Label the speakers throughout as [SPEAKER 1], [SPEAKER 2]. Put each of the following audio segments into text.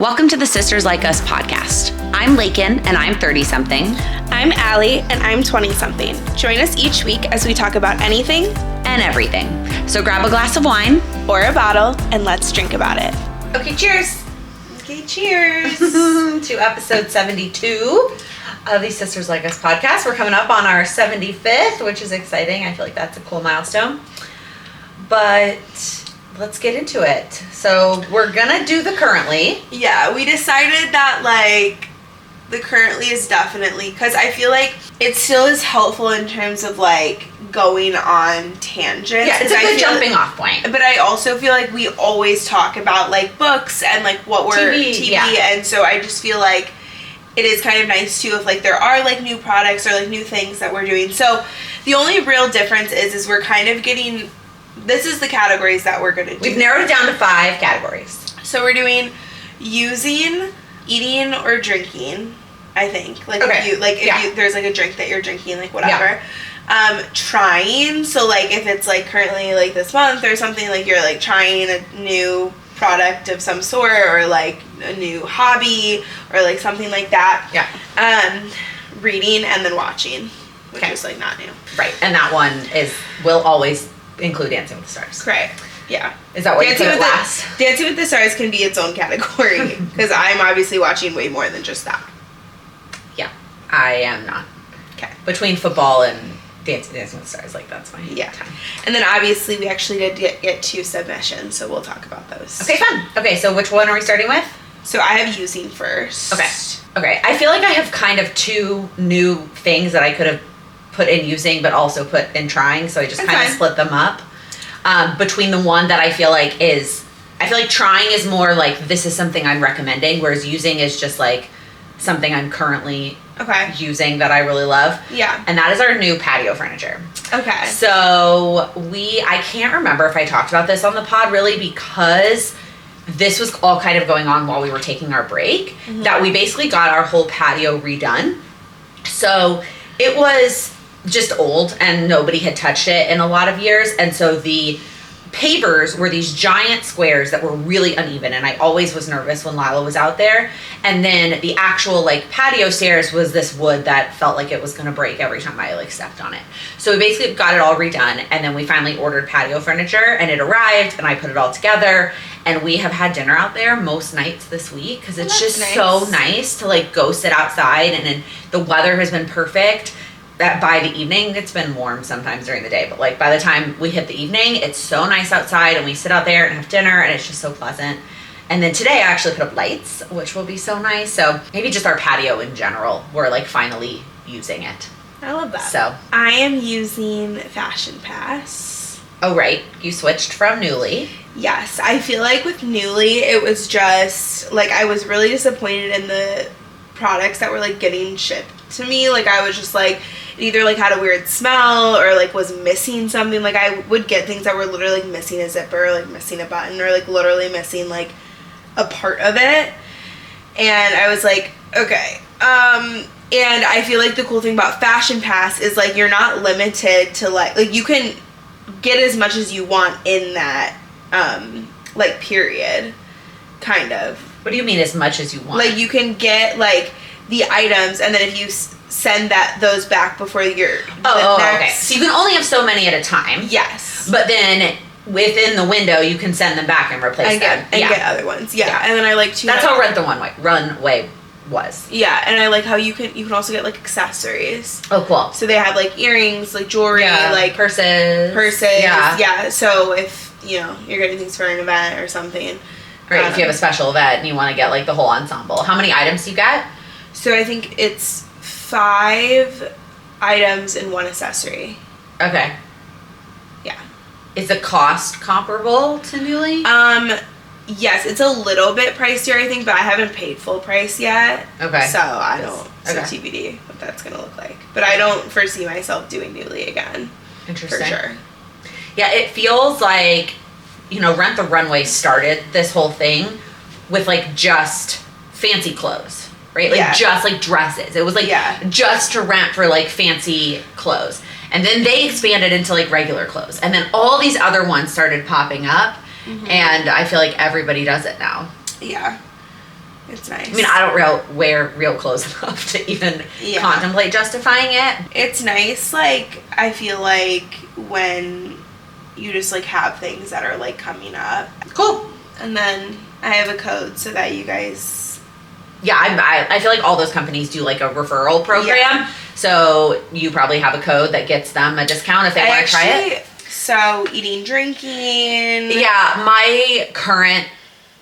[SPEAKER 1] Welcome to the Sisters Like Us podcast. I'm Lakin, and I'm 30-something.
[SPEAKER 2] I'm Allie, and I'm 20-something. Join us each week as we talk about anything
[SPEAKER 1] and everything. So grab a glass of wine
[SPEAKER 2] or a bottle, and let's drink about it.
[SPEAKER 1] Okay, cheers.
[SPEAKER 2] Okay, cheers.
[SPEAKER 1] To episode 72 of the Sisters Like Us podcast. We're coming up on our 75th, which is exciting. I feel like that's a cool milestone. But let's get into it. So we're gonna do the currently.
[SPEAKER 2] Yeah, we decided that the currently is definitely, because I feel like it still is helpful in terms of going on tangents.
[SPEAKER 1] Yeah, it's a good jumping off point.
[SPEAKER 2] But I also feel like we always talk about books and what we're TV
[SPEAKER 1] yeah.
[SPEAKER 2] And so I just feel like it is kind of nice too if there are new products or new things that we're doing. So the only real difference is we're kind of getting, this is the categories that we're going to do.
[SPEAKER 1] We've narrowed it down to 5 categories.
[SPEAKER 2] So we're doing using, eating, or drinking, I think. If there's a drink that you're drinking, whatever. Yeah. Trying, so if it's currently this month or something, you're trying a new product of some sort or a new hobby or something like that.
[SPEAKER 1] Yeah.
[SPEAKER 2] Reading and then watching, which is not new.
[SPEAKER 1] Right, and that one will always include Dancing with the Stars.
[SPEAKER 2] Correct. Yeah.
[SPEAKER 1] Is that what you put it last?
[SPEAKER 2] Dancing with the Stars can be its own category because I'm obviously watching way more than just that.
[SPEAKER 1] Yeah, I am not.
[SPEAKER 2] Okay.
[SPEAKER 1] Between football and Dancing with the Stars, that's my time.
[SPEAKER 2] And then obviously we actually did get 2 submissions, so we'll talk about those.
[SPEAKER 1] Okay, fun. Okay, so which one are we starting with?
[SPEAKER 2] So I have using first.
[SPEAKER 1] Okay. I feel like I have kind of 2 new things that I could have put in using but also put in trying, so I just kind of split them up. Between the one that I feel like trying is more this is something I'm recommending, whereas using is just something I'm currently using that I really love.
[SPEAKER 2] Yeah.
[SPEAKER 1] And that is our new patio furniture.
[SPEAKER 2] Okay.
[SPEAKER 1] So I can't remember if I talked about this on the pod really, because this was all kind of going on while we were taking our break, that we basically got our whole patio redone. So it was just old and nobody had touched it in a lot of years, and so the pavers were these giant squares that were really uneven, and I always was nervous when Lila was out there. And then the actual patio stairs was this wood that felt like it was going to break every time I stepped on it. So we basically got it all redone, and then we finally ordered patio furniture, and it arrived, and I put it all together, and we have had dinner out there most nights this week because it's just nice. So nice to go sit outside, and then the weather has been perfect. That by the evening, it's been warm sometimes during the day, but by the time we hit the evening, it's so nice outside, and we sit out there and have dinner, and it's just so pleasant. And then today I actually put up lights, which will be so nice. So maybe just our patio in general, we're finally using it.
[SPEAKER 2] I love that.
[SPEAKER 1] So
[SPEAKER 2] I am using Fashion Pass.
[SPEAKER 1] Oh, right. You switched from Nuuly.
[SPEAKER 2] Yes. I feel with Nuuly, it was just I was really disappointed in the products that were getting shipped to me. I was just it either had a weird smell or was missing something. I would get things that were literally missing a zipper, missing a button, or literally missing a part of it. And I was okay. And I feel the cool thing about Fashion Pass is you're not limited to you can get as much as you want in that period, kind of.
[SPEAKER 1] What do you mean as much as you want?
[SPEAKER 2] You can get the items, and then if you send those back before your
[SPEAKER 1] okay. So you can only have so many at a time.
[SPEAKER 2] Yes.
[SPEAKER 1] But then within the window, you can send them back and replace them.
[SPEAKER 2] And get other ones. Yeah. And then I like to.
[SPEAKER 1] That's how Runway was.
[SPEAKER 2] Yeah, and I like how you can also get accessories.
[SPEAKER 1] Oh, cool.
[SPEAKER 2] So they have earrings, jewelry,
[SPEAKER 1] purses.
[SPEAKER 2] Yeah. So if you're getting things for an event or something.
[SPEAKER 1] Right. If you have a special event and you want to get the whole ensemble. How many items do you get?
[SPEAKER 2] So I think it's 5 items and 1 accessory.
[SPEAKER 1] Okay.
[SPEAKER 2] Yeah.
[SPEAKER 1] Is the cost comparable to Nuuly?
[SPEAKER 2] Yes, it's a little bit pricier, I think, but I haven't paid full price yet.
[SPEAKER 1] Okay.
[SPEAKER 2] So I don't. So TBD what that's gonna look like. But I don't foresee myself doing Nuuly again.
[SPEAKER 1] Interesting.
[SPEAKER 2] For sure.
[SPEAKER 1] Yeah, it feels Rent the Runway started this whole thing with just fancy clothes. Right? Just dresses. It was just to rent for fancy clothes. And then they expanded into regular clothes. And then all these other ones started popping up. And I feel everybody does it now.
[SPEAKER 2] Yeah. It's nice.
[SPEAKER 1] I mean, I don't wear real clothes enough to even contemplate justifying it.
[SPEAKER 2] It's nice, like, I feel like when you just, like, have things that are, like, coming up.
[SPEAKER 1] Cool.
[SPEAKER 2] And then I have a code so that you guys...
[SPEAKER 1] Yeah, I feel like all those companies do, like, a referral program. Yeah. So you probably have a code that gets them a discount if they want to try it.
[SPEAKER 2] So eating, drinking...
[SPEAKER 1] Yeah, my current...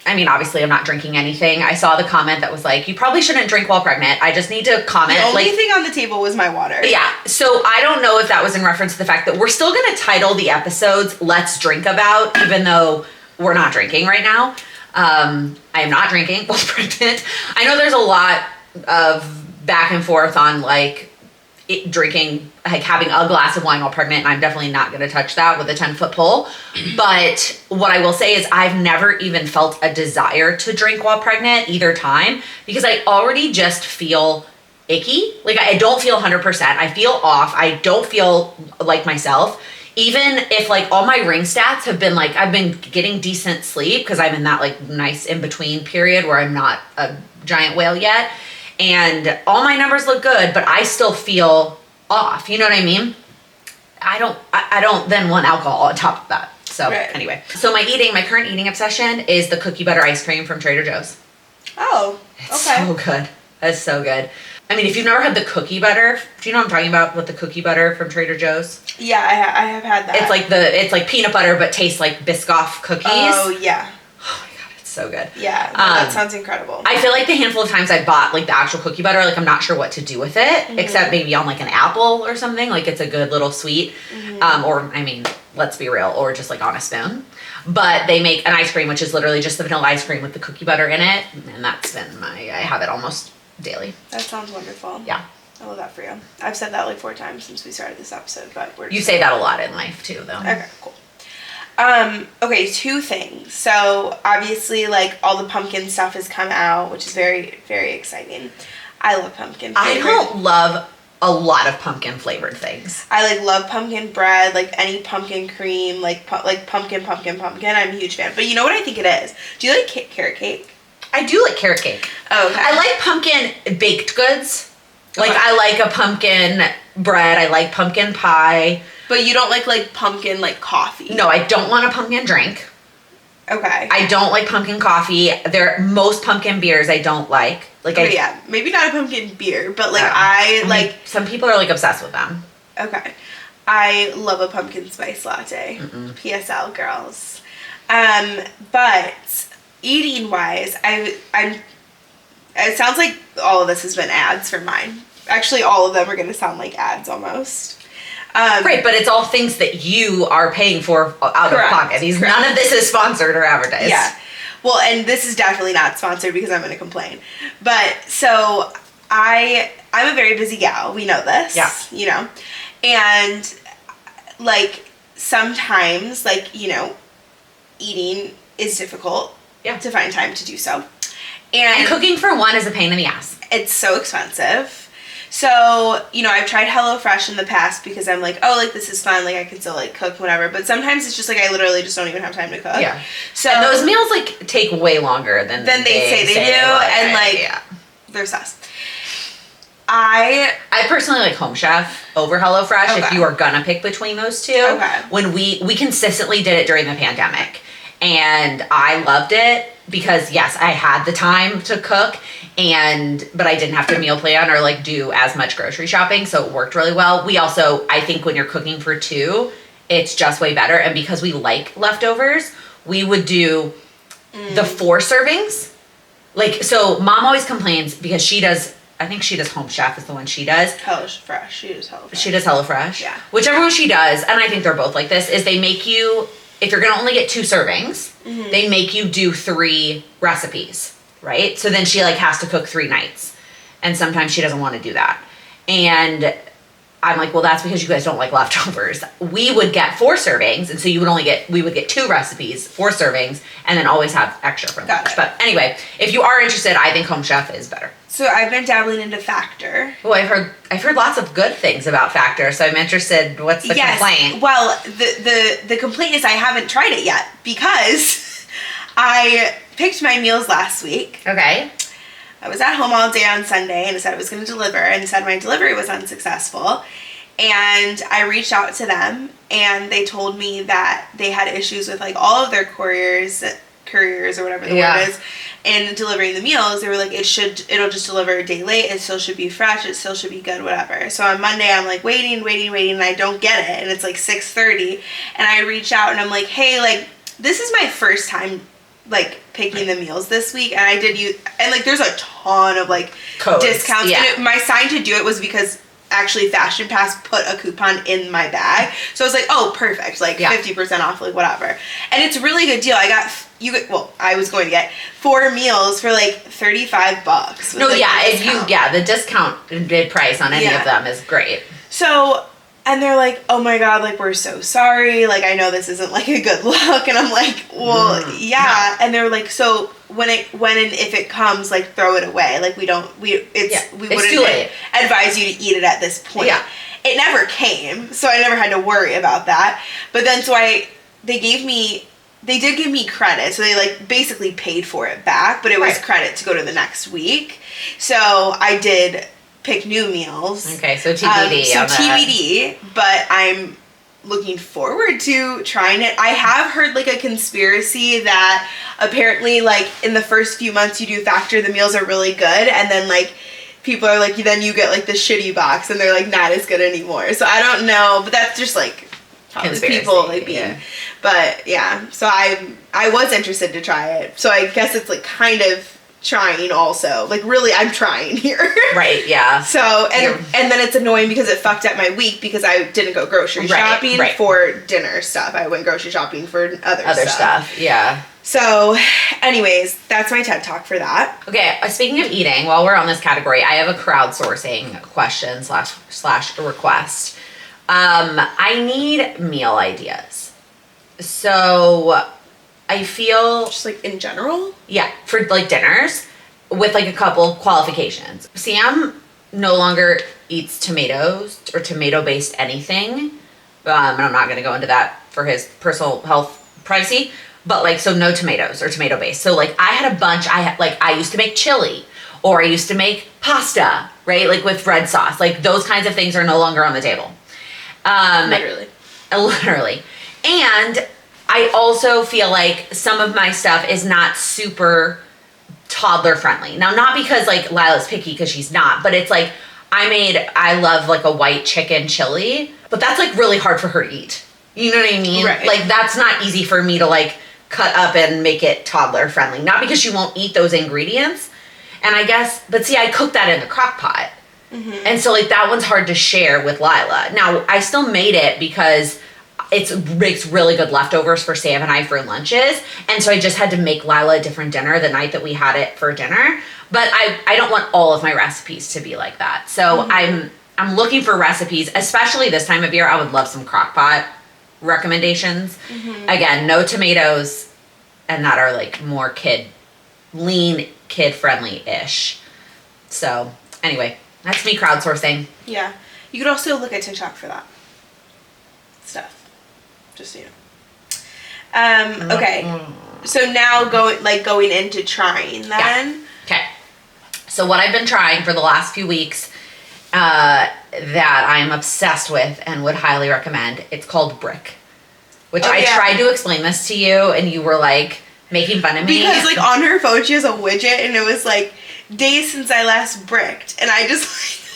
[SPEAKER 1] I mean, obviously, I'm not drinking anything. I saw the comment that was like, you probably shouldn't drink while pregnant. I just need to comment.
[SPEAKER 2] The only thing on the table was my water.
[SPEAKER 1] Yeah. So I don't know if that was in reference to the fact that we're still going to title the episodes Let's Drink About, even though we're not drinking right now. I am not drinking while pregnant. I know there's a lot of back and forth on, like, drinking, like having a glass of wine while pregnant, and I'm definitely not going to touch that with a 10-foot pole. But what I will say is I've never even felt a desire to drink while pregnant either time, because I already just feel icky. Like, I don't feel 100%. I feel off. I don't feel like myself. Even if, like, all my ring stats have been, like, I've been getting decent sleep because I'm in that, like, nice in-between period where I'm not a giant whale yet. And all my numbers look good, but I still feel off. You know what I mean? I don't then want alcohol on top of that. So Anyway, so my current eating obsession is the cookie butter ice cream from Trader Joe's.
[SPEAKER 2] Oh, okay.
[SPEAKER 1] It's so good. It's so good. I mean, if you've never had the cookie butter, do you know what I'm talking about with the cookie butter from Trader Joe's?
[SPEAKER 2] Yeah, I have had that.
[SPEAKER 1] It's like peanut butter, but tastes like Biscoff cookies.
[SPEAKER 2] Oh, yeah.
[SPEAKER 1] Oh my God, it's so good.
[SPEAKER 2] Yeah, that sounds incredible.
[SPEAKER 1] I feel like the handful of times I bought, like, the actual cookie butter, like, I'm not sure what to do with it, except maybe on, like, an apple or something. Like, it's a good little sweet. Or, I mean, let's be real, or just, like, on a spoon. But they make an ice cream, which is literally just the vanilla ice cream with the cookie butter in it. And that's been I have it almost daily.
[SPEAKER 2] That sounds wonderful.
[SPEAKER 1] Yeah.
[SPEAKER 2] I love that for you. I've said that, like, 4 times since we started this episode, but
[SPEAKER 1] You say that a lot in life, too, though.
[SPEAKER 2] Okay, cool. Okay, 2 things. So, obviously, like, all the pumpkin stuff has come out, which is very, very exciting. I love pumpkin flavored.
[SPEAKER 1] I don't love a lot of pumpkin flavored things.
[SPEAKER 2] I, like, love pumpkin bread, like, any pumpkin cream, like pumpkin. I'm a huge fan. But you know what I think it is? Do you like carrot cake?
[SPEAKER 1] I do like carrot cake.
[SPEAKER 2] Oh, okay.
[SPEAKER 1] I like pumpkin baked goods. Like, I like a pumpkin bread. I like pumpkin pie.
[SPEAKER 2] But you don't like pumpkin, like, coffee?
[SPEAKER 1] No, I don't want a pumpkin drink.
[SPEAKER 2] Okay.
[SPEAKER 1] I don't like pumpkin coffee. Most pumpkin beers I don't like.
[SPEAKER 2] Yeah, maybe not a pumpkin beer, but, like, I like...
[SPEAKER 1] Some people are, like, obsessed with them.
[SPEAKER 2] Okay. I love a pumpkin spice latte. PSL, girls. But eating-wise, I'm... It sounds like all of this has been ads for mine. Actually, all of them are going to sound like ads almost.
[SPEAKER 1] Right, but it's all things that you are paying for out of pocket. None of this is sponsored or advertised.
[SPEAKER 2] Yeah. Well, and this is definitely not sponsored because I'm going to complain. But, so, I'm a very busy gal. We know this.
[SPEAKER 1] Yeah.
[SPEAKER 2] You know? And, like, sometimes, like, you know, eating is difficult.
[SPEAKER 1] Yeah.
[SPEAKER 2] To find time to do so.
[SPEAKER 1] And cooking for one is a pain in the ass.
[SPEAKER 2] It's so expensive. So, you know, I've tried HelloFresh in the past because I'm like, oh, like, this is fun. Like, I can still, like, cook, whatever. But sometimes it's just, like, I literally just don't even have time to cook.
[SPEAKER 1] Yeah.
[SPEAKER 2] So
[SPEAKER 1] and those meals, like, take way longer than
[SPEAKER 2] they say they do. And, like, they're sus. I
[SPEAKER 1] personally like Home Chef over HelloFresh if you are gonna pick between those two.
[SPEAKER 2] Okay.
[SPEAKER 1] When we consistently did it during the pandemic. And I loved it because, yes, I had the time to cook, but I didn't have to meal plan or, like, do as much grocery shopping, so it worked really well. We also, I think when you're cooking for 2, it's just way better. And because we like leftovers, we would do the 4 servings. Like, so Mom always complains because I think she does Home Chef is the one she does.
[SPEAKER 2] HelloFresh. She does HelloFresh.
[SPEAKER 1] She does HelloFresh.
[SPEAKER 2] Yeah.
[SPEAKER 1] Whichever one she does, and I think they're both like this, is they make you... If you're going to only get 2 servings, they make you do 3 recipes, right? So then she, like, has to cook 3 nights. And sometimes she doesn't want to do that. And I'm like, well, that's because you guys don't like leftovers. We would get 4 servings, and so we would get 2 recipes, 4 servings, and then always have extra for lunch. But anyway, if you are interested, I think Home Chef is better.
[SPEAKER 2] So I've been dabbling into Factor.
[SPEAKER 1] Oh, I've heard lots of good things about Factor, so I'm interested. What's the complaint?
[SPEAKER 2] Well, the complaint is I haven't tried it yet because I picked my meals last week.
[SPEAKER 1] Okay.
[SPEAKER 2] I was at home all day on Sunday and said I was going to deliver and said my delivery was unsuccessful. And I reached out to them and they told me that they had issues with like all of their couriers or whatever the word is, and delivering the meals. They were like, it'll just deliver a day late. It still should be fresh. It still should be good, whatever. So on Monday, I'm like waiting, and I don't get it. And it's like 6:30. And I reach out and I'm like, hey, like, this is my first time like picking the meals this week. And I did and like, there's a ton of like codes, discounts. Yeah. And my sign to do it was because actually Fashion Pass put a coupon in my bag. So I was like, oh, perfect. Like 50% off, like whatever. And it's a really good deal. I was going to get 4 meals for like $35.
[SPEAKER 1] No, like the discounted price on any of them is great.
[SPEAKER 2] So, and they're like, oh my God, like, we're so sorry. Like, I know this isn't like a good look. And I'm like, well, yeah. No. And they're like, so when and if it comes, like, throw it away. Like, we wouldn't advise you to eat it at this point. Yeah. It never came. So I never had to worry about that. But then, they did give me credit. So they like basically paid for it back, but it was credit to go to the next week. So I did pick new meals.
[SPEAKER 1] Okay, so TBD.
[SPEAKER 2] TBD, but I'm looking forward to trying it. I have heard like a conspiracy that apparently like in the first few months you do Factor, the meals are really good, and then like people are like, then you get like the shitty box and they're like not as good anymore. So I don't know, but that's just like conspiracy, people like being. Yeah. But yeah, so I was interested to try it. So I guess it's like kind of trying also. Like really I'm trying here. Right, yeah. So and then it's annoying because it fucked up my week because I didn't go grocery shopping for dinner stuff. I went grocery shopping for other stuff. Yeah. So anyways, that's my TED Talk for that.
[SPEAKER 1] Okay, speaking of eating, while we're on this category, I have a crowdsourcing question slash request. I need meal ideas. So I feel
[SPEAKER 2] just like in general?
[SPEAKER 1] Yeah, for like dinners with like a couple qualifications. Sam no longer eats tomatoes or tomato-based anything. And I'm not going to go into that for his personal health privacy, but like, so no tomatoes or tomato-based. So like I had a bunch, I used to make chili or I used to make pasta, right? Like with red sauce, like those kinds of things are no longer on the table. Literally. And I also feel like some of my stuff is not super toddler friendly. Now, not because like Lila's picky, because she's not, but it's like I love like a white chicken chili, but that's like really hard for her to eat. You know what I mean? Right. Like that's not easy for me to like cut up and make it toddler friendly. Not because she won't eat those ingredients. And I guess, but see, I cook that in the crock pot. Mm-hmm. And so like that one's hard to share with Lila. Now, I still made it because it makes really good leftovers for Sam and I for lunches. And so I just had to make Lila a different dinner the night that we had it for dinner. But I don't want all of my recipes to be like that. So I'm looking for recipes, especially this time of year. I would love some crock pot recommendations. Mm-hmm. Again, no tomatoes and that are like more lean, kid-friendly-ish. So anyway, that's me crowdsourcing.
[SPEAKER 2] Yeah. You could also look at TikTok for that stuff. Just so you know. Okay. So now going into trying then.
[SPEAKER 1] Yeah. Okay. So what I've been trying for the last few weeks that I'm obsessed with and would highly recommend, it's called Brick. Which I tried to explain this to you and you were like making fun of me.
[SPEAKER 2] Because like on her phone she has a widget and it was like days since I last bricked, and I just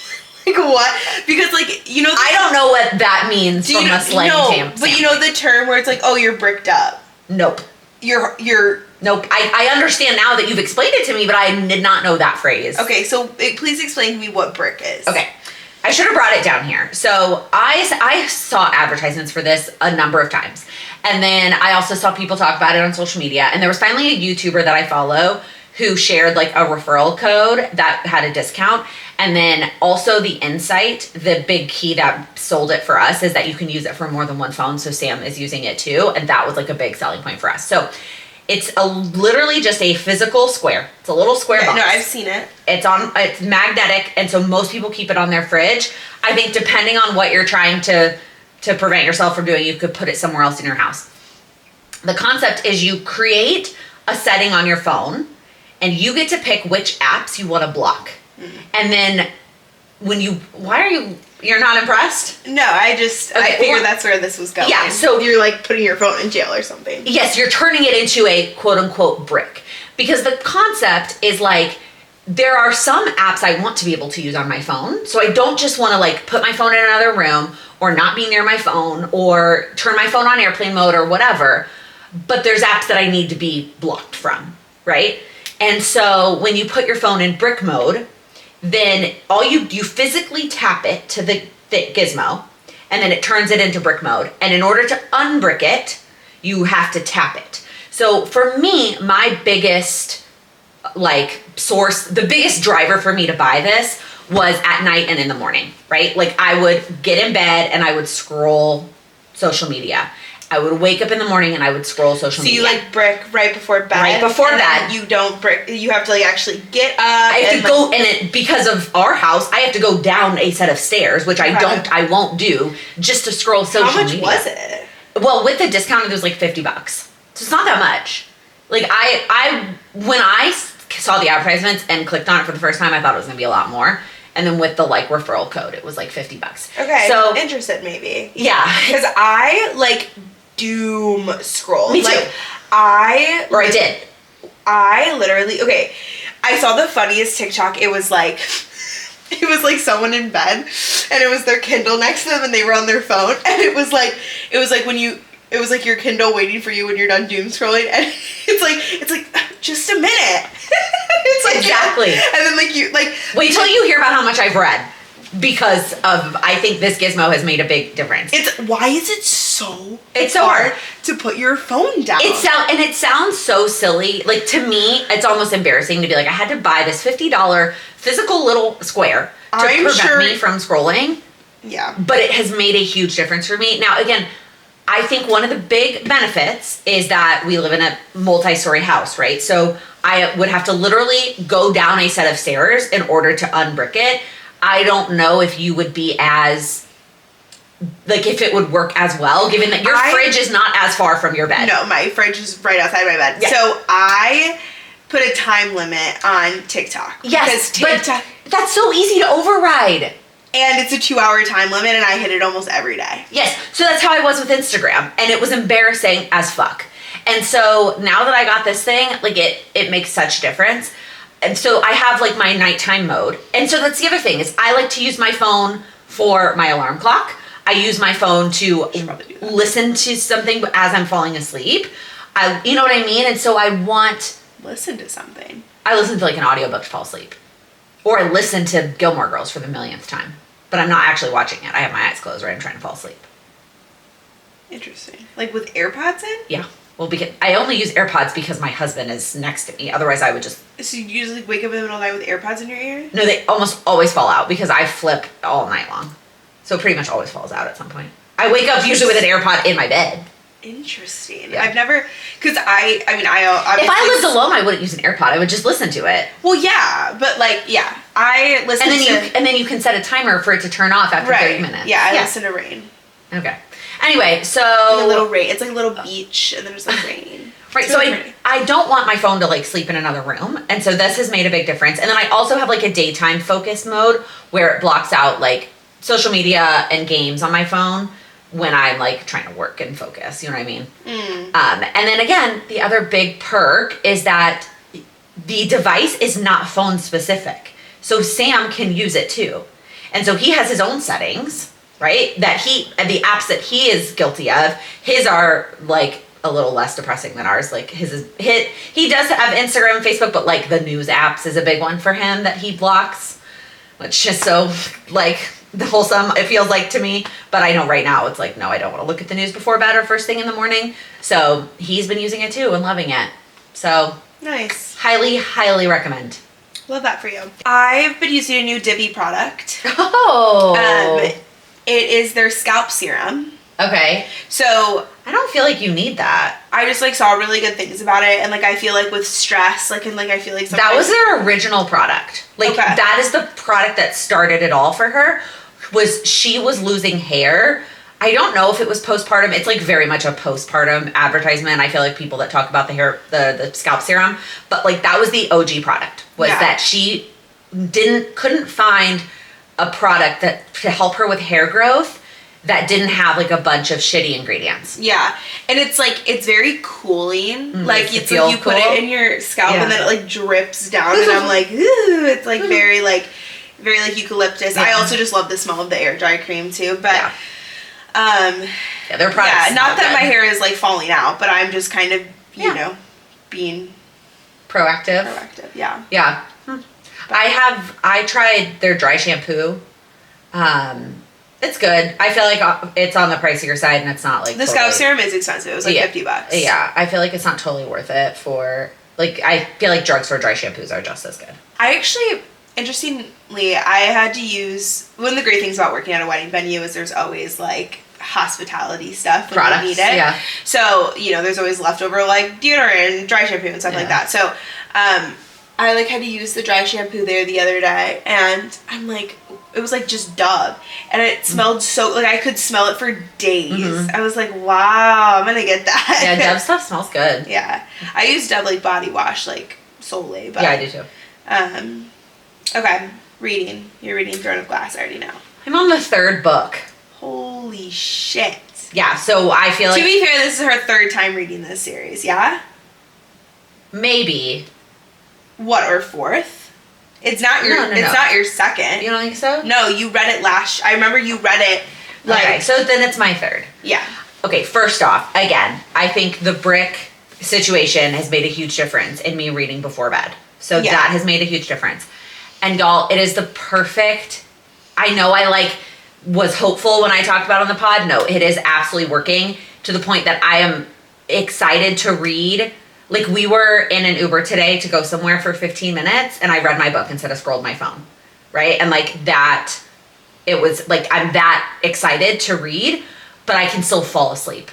[SPEAKER 2] like what? Because like you know
[SPEAKER 1] I don't know what that means from a slang standpoint.
[SPEAKER 2] But you know the term where it's like, oh, you're bricked up.
[SPEAKER 1] Nope.
[SPEAKER 2] You're
[SPEAKER 1] nope. I understand now that you've explained it to me, but I did not know that phrase.
[SPEAKER 2] Okay, so please explain to me what brick is.
[SPEAKER 1] Okay. I should have brought it down here. So I saw advertisements for this a number of times. And then I also saw people talk about it on social media. And there was finally a YouTuber that I follow who shared like a referral code that had a discount. And then also the insight, the big key that sold it for us is that you can use it for more than one phone. So Sam is using it too. And that was like a big selling point for us. So it's literally just a physical square. It's a little square box.
[SPEAKER 2] No, I've seen it.
[SPEAKER 1] It's magnetic, and so most people keep it on their fridge. I think depending on what you're trying to prevent yourself from doing, you could put it somewhere else in your house. The concept is you create a setting on your phone, and you get to pick which apps you want to block. And then you're not impressed?
[SPEAKER 2] No, I figured that's where this was going.
[SPEAKER 1] Yeah, so
[SPEAKER 2] you're like putting your phone in jail or something.
[SPEAKER 1] Yes, you're turning it into a quote unquote brick. Because the concept is like, there are some apps I want to be able to use on my phone. So I don't just want to like put my phone in another room or not be near my phone or turn my phone on airplane mode or whatever. But there's apps that I need to be blocked from, right? And so when you put your phone in brick mode, then you physically tap it to the gizmo, and then it turns it into brick mode. And in order to unbrick it, you have to tap it. So for me, my biggest the biggest driver for me to buy this was at night and in the morning, right? Like I would get in bed and I would scroll social media. I would wake up in the morning and I would scroll social media.
[SPEAKER 2] So you like brick right before bed?
[SPEAKER 1] Right before bed.
[SPEAKER 2] You don't brick, you have to like actually get up.
[SPEAKER 1] I have to go, because of our house, I have to go down a set of stairs, which I won't do, just to scroll social media.
[SPEAKER 2] How much was it?
[SPEAKER 1] Well, with the discount, it was like $50. So it's not that much. Like when I saw the advertisements and clicked on it for the first time, I thought it was gonna be a lot more. And then with the like referral code, it was like $50.
[SPEAKER 2] Okay.
[SPEAKER 1] So
[SPEAKER 2] interested maybe.
[SPEAKER 1] Yeah.
[SPEAKER 2] Because I like doom scroll.
[SPEAKER 1] Me too.
[SPEAKER 2] Like I
[SPEAKER 1] did.
[SPEAKER 2] I literally I saw the funniest TikTok. It was like someone in bed and it was their Kindle next to them and they were on their phone and it was like your Kindle waiting for you when you're done doom scrolling and it's like just a minute. It's like
[SPEAKER 1] exactly.
[SPEAKER 2] And then
[SPEAKER 1] wait till you hear about how much I've read, because of I think this gizmo has made a big difference.
[SPEAKER 2] Why is it so
[SPEAKER 1] hard
[SPEAKER 2] to put your phone down?
[SPEAKER 1] It sounds so silly. Like to me, it's almost embarrassing to be like, I had to buy this $50 physical little square to prevent me from scrolling.
[SPEAKER 2] Yeah.
[SPEAKER 1] But it has made a huge difference for me. Now again, I think one of the big benefits is that we live in a multi-story house, right? So I would have to literally go down a set of stairs in order to unbrick it. I don't know if you would be as, like, if it would work as well, given that your fridge is not as far from your bed.
[SPEAKER 2] No, my fridge is right outside my bed.
[SPEAKER 1] Yeah.
[SPEAKER 2] So I put a time limit on TikTok.
[SPEAKER 1] Yes, TikTok, but that's so easy to override.
[SPEAKER 2] And it's a 2-hour time limit, and I hit it almost every day.
[SPEAKER 1] Yes, so that's how I was with Instagram, and it was embarrassing as fuck. And so now that I got this thing, like it makes such difference. And so I have like my nighttime mode. And so that's the other thing is I like to use my phone for my alarm clock. I use my phone to listen to something as I'm falling asleep. You know what I mean? And so
[SPEAKER 2] listen to something.
[SPEAKER 1] I listen to like an audiobook to fall asleep. Or I listen to Gilmore Girls for the millionth time. But I'm not actually watching it. I have my eyes closed, right? I'm trying to fall asleep.
[SPEAKER 2] Interesting. Like with AirPods in?
[SPEAKER 1] Yeah. Well, because I only use AirPods because my husband is next to me. Otherwise, I would just...
[SPEAKER 2] So you usually wake up in the middle of the night with AirPods in your ear?
[SPEAKER 1] No, they almost always fall out because I flip all night long. So it pretty much always falls out at some point. I wake up usually with an AirPod in my bed.
[SPEAKER 2] Interesting.
[SPEAKER 1] Yeah.
[SPEAKER 2] I've never... Because if
[SPEAKER 1] I lived alone, I wouldn't use an AirPod. I would just listen to it.
[SPEAKER 2] Well, yeah. But like, yeah. I listen
[SPEAKER 1] and then you can set a timer for it to turn off after 30 minutes.
[SPEAKER 2] Yeah, I listen to rain.
[SPEAKER 1] Okay. Anyway, so...
[SPEAKER 2] Like a little rain. It's like a little beach, and then there's like rain.
[SPEAKER 1] Right, so I don't want my phone to like sleep in another room, and so this has made a big difference. And then I also have like a daytime focus mode where it blocks out like social media and games on my phone when I'm like trying to work and focus, you know what I mean? And then again, the other big perk is that the device is not phone specific. So Sam can use it too. And so he has his own settings, right? The apps that he is guilty of, his are like a little less depressing than ours. Like he does have Instagram and Facebook, but like the news apps is a big one for him that he blocks, which is so like wholesome, it feels like to me. But I know right now it's like, no, I don't want to look at the news before bed or first thing in the morning. So he's been using it too and loving it. So
[SPEAKER 2] nice.
[SPEAKER 1] Highly, highly recommend.
[SPEAKER 2] Love that for you. I've been using a new Divi product.
[SPEAKER 1] Oh.
[SPEAKER 2] It is their scalp serum.
[SPEAKER 1] Okay.
[SPEAKER 2] So
[SPEAKER 1] I don't feel like you need that.
[SPEAKER 2] I just like saw really good things about it, and like I feel like with stress, like and like I feel like
[SPEAKER 1] that was their original product. Like that is the product that started it all for her. She was losing hair. I don't know if it was postpartum. It's like very much a postpartum advertisement. I feel like people that talk about the scalp serum, but like that was the OG product, was that she couldn't find a product that to help her with hair growth that didn't have like a bunch of shitty ingredients.
[SPEAKER 2] Yeah. And it's like, it's very cooling. Like it's like you
[SPEAKER 1] cool.
[SPEAKER 2] put it in your scalp and then it like drips down and I'm like, ooh, it's like very like eucalyptus. I also just love the smell of the air dry cream too, but
[SPEAKER 1] their products.
[SPEAKER 2] Yeah, not that my hair is like falling out, but I'm just kind of, you know, being
[SPEAKER 1] proactive.
[SPEAKER 2] Yeah.
[SPEAKER 1] Yeah. I tried their dry shampoo. It's good. I feel like it's on the pricier side and it's not like
[SPEAKER 2] the scalp serum is expensive. It was like $50.
[SPEAKER 1] Yeah. I feel like it's not totally worth it for like, I feel like drugstore dry shampoos are just as good.
[SPEAKER 2] I actually, interestingly, I had to use, one of the great things about working at a wedding venue is there's always like hospitality stuff when
[SPEAKER 1] products,
[SPEAKER 2] you need it.
[SPEAKER 1] Yeah.
[SPEAKER 2] So, you know, there's always leftover like deodorant and dry shampoo and stuff like that. So, I like had to use the dry shampoo there the other day and I'm like, it was like just Dove and it smelled so, like I could smell it for days. I was like, wow, I'm gonna get that.
[SPEAKER 1] Yeah, Dove stuff smells good.
[SPEAKER 2] Yeah. I use Dove like body wash like solely, but
[SPEAKER 1] yeah, I do too.
[SPEAKER 2] Okay, reading. You're reading Throne of Glass, I already know.
[SPEAKER 1] I'm on the third book.
[SPEAKER 2] Holy shit.
[SPEAKER 1] Yeah, so I feel like...
[SPEAKER 2] To be fair, this is her third time reading this series, yeah?
[SPEAKER 1] Maybe.
[SPEAKER 2] What, or fourth? It's not your it's not your second.
[SPEAKER 1] You don't think so?
[SPEAKER 2] No, you read it I remember you read it like...
[SPEAKER 1] Okay, so then it's my third.
[SPEAKER 2] Yeah.
[SPEAKER 1] Okay, first off, again, I think the brick situation has made a huge difference in me reading before bed. So that has made a huge difference. And y'all, it is the perfect... I know I like was hopeful when I talked about it on the pod. No, it is absolutely working to the point that I am excited to read. Like we were in an Uber today to go somewhere for 15 minutes and I read my book instead of scrolled my phone. Right? And like that, it was like, I'm that excited to read, but I can still fall asleep.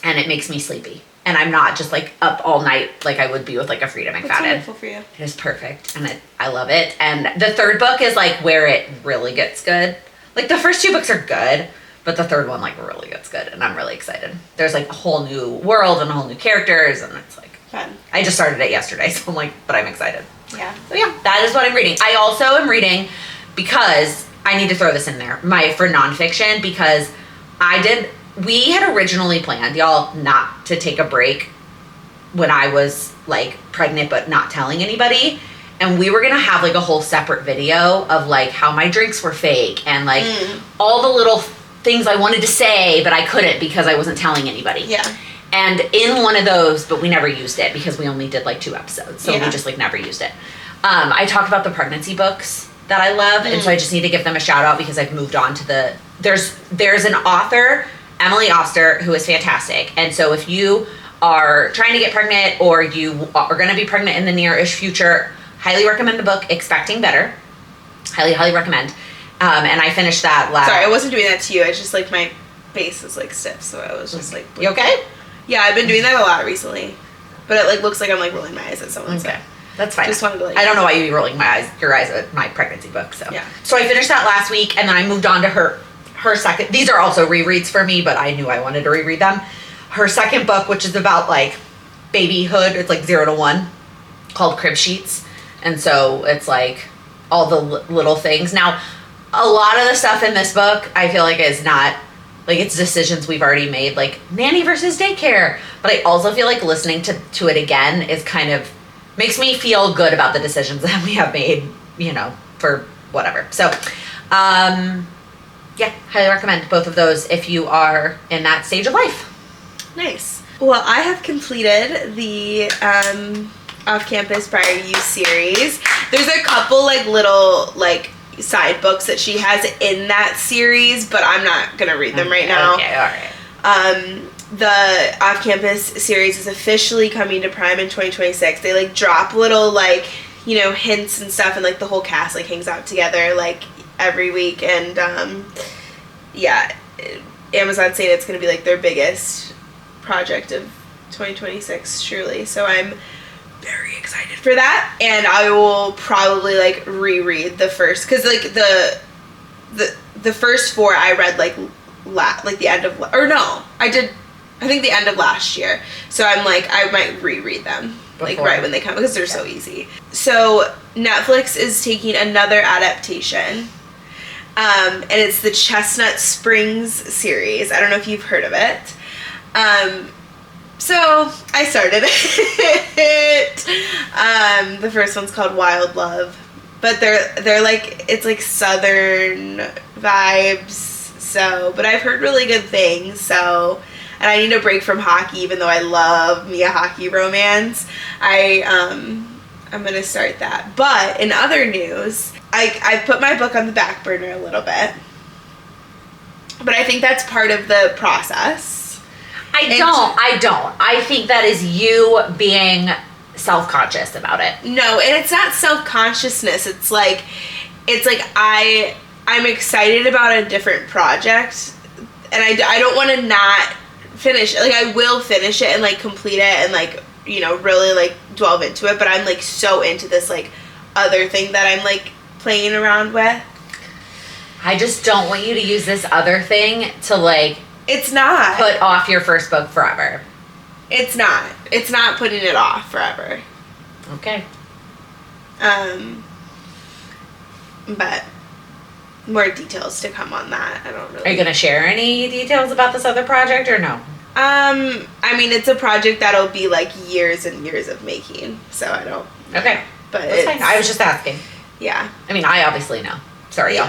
[SPEAKER 1] And it makes me sleepy. And I'm not just like up all night like I would be with like a Freedom McFadden.
[SPEAKER 2] That's wonderful for you.
[SPEAKER 1] It is perfect. And I love it. And the third book is like where it really gets good. Like the first two books are good, but the third one like really gets good. And I'm really excited. There's like a whole new world and a whole new characters. And it's like
[SPEAKER 2] fun.
[SPEAKER 1] I just started it yesterday. So I'm like, but I'm excited.
[SPEAKER 2] Yeah.
[SPEAKER 1] So yeah, that is what I'm reading. I also am reading because I need to throw this in there. For nonfiction because we had originally planned, y'all, not to take a break when I was like pregnant but not telling anybody. And we were gonna have like a whole separate video of like how my drinks were fake and like all the little things I wanted to say but I couldn't because I wasn't telling anybody.
[SPEAKER 2] Yeah.
[SPEAKER 1] And in one of those, but we never used it because we only did like 2 episodes. So we just like never used it. I talk about the pregnancy books that I love. And so I just need to give them a shout out because I've moved on to there's an author, Emily Oster, who is fantastic. And so if you are trying to get pregnant or you are going to be pregnant in the near-ish future, highly recommend the book Expecting Better. Highly, highly recommend. And I finished that last...
[SPEAKER 2] Sorry, I wasn't doing that to you. It's just like my face is like stiff, so I was just like...
[SPEAKER 1] You okay?
[SPEAKER 2] Yeah, I've been doing that a lot recently. But it like looks like I'm like rolling my eyes at someone.
[SPEAKER 1] Okay.
[SPEAKER 2] So.
[SPEAKER 1] That's fine.
[SPEAKER 2] Just wanted to like...
[SPEAKER 1] I don't know why you'd be rolling your eyes at my pregnancy book, so...
[SPEAKER 2] Yeah.
[SPEAKER 1] So I finished that last week, and then I moved on to her second... These are also rereads for me, but I knew I wanted to reread them. Her second book, which is about, like, babyhood, it's, like, 0 to 1, called Crib Sheets. And so it's, like, all the little things. Now, a lot of the stuff in this book, I feel like is not... Like, it's decisions we've already made, like, nanny versus daycare. But I also feel like listening to it again is kind of... Makes me feel good about the decisions that we have made, you know, for whatever. So, yeah, highly recommend both of those if you are in that stage of life.
[SPEAKER 2] Nice. Well, I have completed the Off-Campus Prior to You series. There's a couple, like, little, like, side books that she has in that series, but I'm not going to read them right now.
[SPEAKER 1] Okay, all right.
[SPEAKER 2] The Off-Campus series is officially coming to Prime in 2026. They, like, drop little, like, you know, hints and stuff, and, like, the whole cast, like, hangs out together, like, every week, and, yeah, Amazon's saying it's going to be, like, their biggest project of 2026, truly, so I'm very excited for that, and I will probably, like, reread the first, because, like, the first 4 I read, like, like the end of, or no, I think the end of last year. So I'm like, I might reread them like right when they come because they're so easy. So Netflix is taking another adaptation. And it's the Chestnut Springs series. I don't know if you've heard of it. So I started it. The first one's called Wild Love, but they're like, it's like Southern vibes. So, but I've heard really good things. So, and I need a break from hockey, even though I love me a hockey romance. I'm gonna start that. But in other news, I put my book on the back burner a little bit, but I think that's part of the process.
[SPEAKER 1] I don't. I think that is you being self-conscious about it.
[SPEAKER 2] No, and it's not self-consciousness. It's like I'm excited about a different project, and I don't want to not finish it. Like, I will finish it and like complete it and like, you know, really like delve into it, but I'm like so into this like other thing that I'm like playing around with.
[SPEAKER 1] I just don't want you to use this other thing to like,
[SPEAKER 2] it's not
[SPEAKER 1] put off your first book forever.
[SPEAKER 2] It's not putting it off forever.
[SPEAKER 1] Okay.
[SPEAKER 2] But more details to come on that. I don't really.
[SPEAKER 1] Are you gonna share any details about this other project or no?
[SPEAKER 2] I mean, it's a project that'll be like years and years of making, so I don't.
[SPEAKER 1] Okay.
[SPEAKER 2] But
[SPEAKER 1] that's fine. I was just asking.
[SPEAKER 2] Yeah.
[SPEAKER 1] I mean, I obviously know. Sorry, y'all.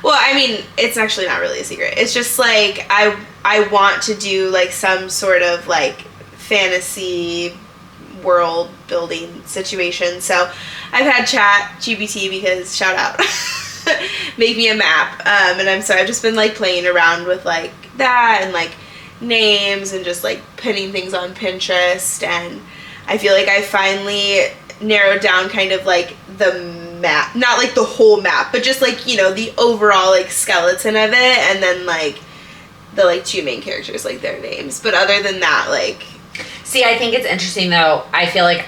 [SPEAKER 2] Well, I mean, it's actually not really a secret. It's just like I want to do like some sort of like fantasy world building situation. So I've had ChatGPT because shout out make me a map. And I've just been like playing around with like that and like names and just like pinning things on Pinterest, and I feel like I finally narrowed down kind of like the map, not like the whole map, but just like, you know, the overall like skeleton of it, and then like the like two main characters, like their names. But other than that, like,
[SPEAKER 1] see, I think it's interesting though. I feel like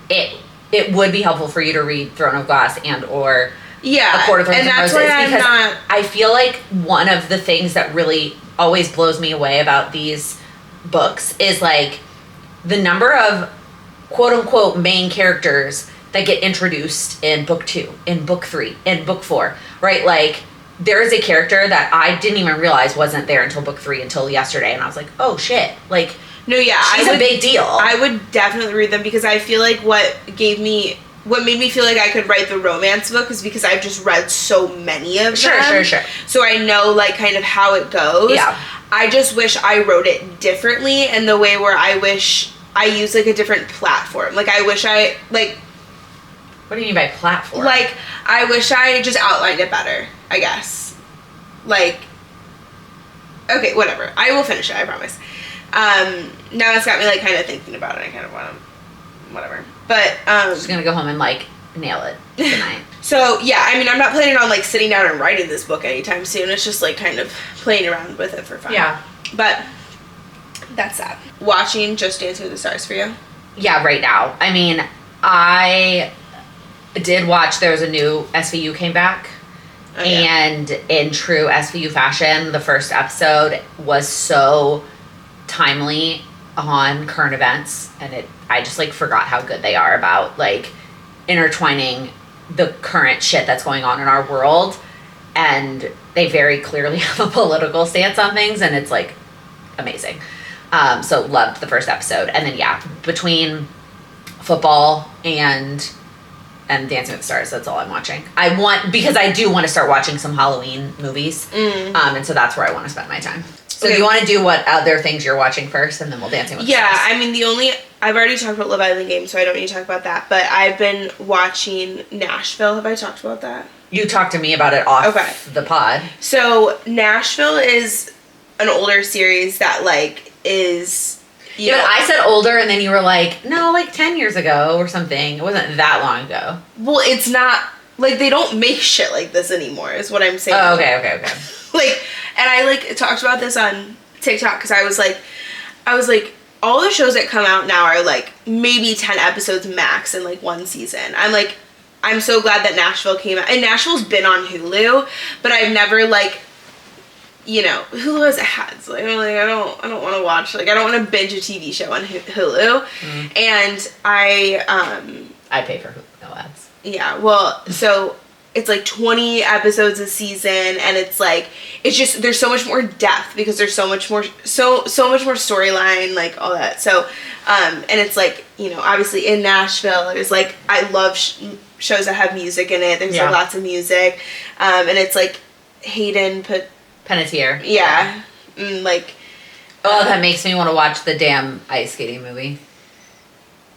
[SPEAKER 1] it would be helpful for you to read Throne of Glass and or A Court of Thorns and Roses, because I feel like one of the things that really always blows me away about these books is like the number of quote unquote main characters that get introduced in book 2, in book 3, in book 4, right? Like, there is a character that I didn't even realize wasn't there until book 3 until yesterday, and I was like, oh shit, like,
[SPEAKER 2] no, yeah,
[SPEAKER 1] she's a big deal.
[SPEAKER 2] I would definitely read them, because I feel like what made me feel like I could write the romance book is because I've just read so many of them. Sure. So I know like kind of how it goes.
[SPEAKER 1] Yeah.
[SPEAKER 2] I just wish I wrote it differently in the way where I wish I used like a different platform. Like, I wish I like.
[SPEAKER 1] What do you mean by platform?
[SPEAKER 2] Like, I wish I just outlined it better, I guess. Like, okay, whatever. I will finish it, I promise. Now it's got me like kind of thinking about it. I kind of want to, whatever. But
[SPEAKER 1] I'm just gonna go home and like nail it tonight.
[SPEAKER 2] So yeah, I mean, I'm not planning on like sitting down and writing this book anytime soon. It's just like kind of playing around with it for fun.
[SPEAKER 1] Yeah.
[SPEAKER 2] But that's that. Watching Just Dance with the Stars for you?
[SPEAKER 1] Yeah, right now. I mean, I did watch, there was a new SVU came back. Oh, yeah. And in true SVU fashion, the first episode was so timely on current events, and I just like forgot how good they are about like intertwining the current shit that's going on in our world, and they very clearly have a political stance on things, and it's like amazing. So loved the first episode, and then yeah, between football and Dancing with the Stars, that's all I'm watching. Because I do want to start watching some Halloween movies, and so that's where I want to spend my time. So do you want to do what other things you're watching first, and then we'll Dancing with the Stars?
[SPEAKER 2] Yeah, I mean, I've already talked about Love Island Games, so I don't need to talk about that, but I've been watching Nashville. Have I talked about that?
[SPEAKER 1] You talked to me about it off the pod.
[SPEAKER 2] So Nashville is an older series that like is...
[SPEAKER 1] Yeah, but I said older, and then you were like, no, like 10 years ago or something. It wasn't that long ago. Well,
[SPEAKER 2] it's not... Like, they don't make shit like this anymore, is what I'm saying.
[SPEAKER 1] Oh, okay.
[SPEAKER 2] Like, and I, like, talked about this on TikTok, because I was like, all the shows that come out now are, like, maybe 10 episodes max in, like, one season. I'm so glad that Nashville came out. And Nashville's been on Hulu, but I've never, like... you know, Hulu has ads. Like, I'm like, I don't want to watch, like, I don't want to binge a TV show on Hulu. And
[SPEAKER 1] I pay for Hulu, no ads.
[SPEAKER 2] Yeah, well, so it's like 20 episodes a season, and it's like, it's just, there's so much more depth because there's so much more storyline, like all that. So, and it's like, you know, obviously in Nashville, there's like, I love shows that have music in it. There's like lots of music. And it's like Hayden
[SPEAKER 1] Panettiere.
[SPEAKER 2] Yeah. Like.
[SPEAKER 1] Oh, that makes me want to watch the damn ice skating movie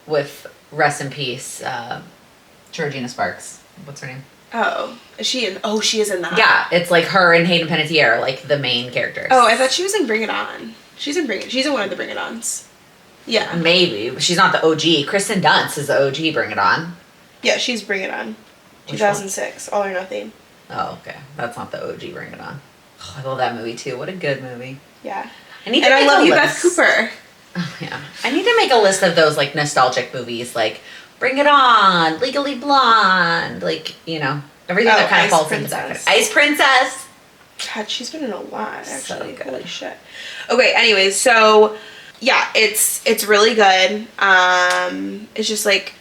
[SPEAKER 1] with, rest in peace, Georgina Sparks. What's her name?
[SPEAKER 2] Oh, is she in? Oh, she is in that.
[SPEAKER 1] Yeah, it's like her and Hayden Panettiere, like the main characters.
[SPEAKER 2] Oh, I thought she was in Bring It On. She's in one of the Bring It Ons. Yeah.
[SPEAKER 1] Maybe, but she's not the OG. Kristen Dunst is the OG Bring It On.
[SPEAKER 2] Yeah, she's Bring It On. 2006, All or Nothing.
[SPEAKER 1] Oh, okay. That's not the OG Bring It On. Oh, I love that movie too. What a good movie.
[SPEAKER 2] Yeah.
[SPEAKER 1] I
[SPEAKER 2] love you, Beth Cooper.
[SPEAKER 1] Oh, yeah. I need to make a list of those like nostalgic movies, like Bring It On, Legally Blonde, like, you know, everything that kind of falls into that. Ice Princess.
[SPEAKER 2] God, she's been in a lot, actually.
[SPEAKER 1] So
[SPEAKER 2] Holy shit. Okay, anyways, so yeah, it's really good. It's just like,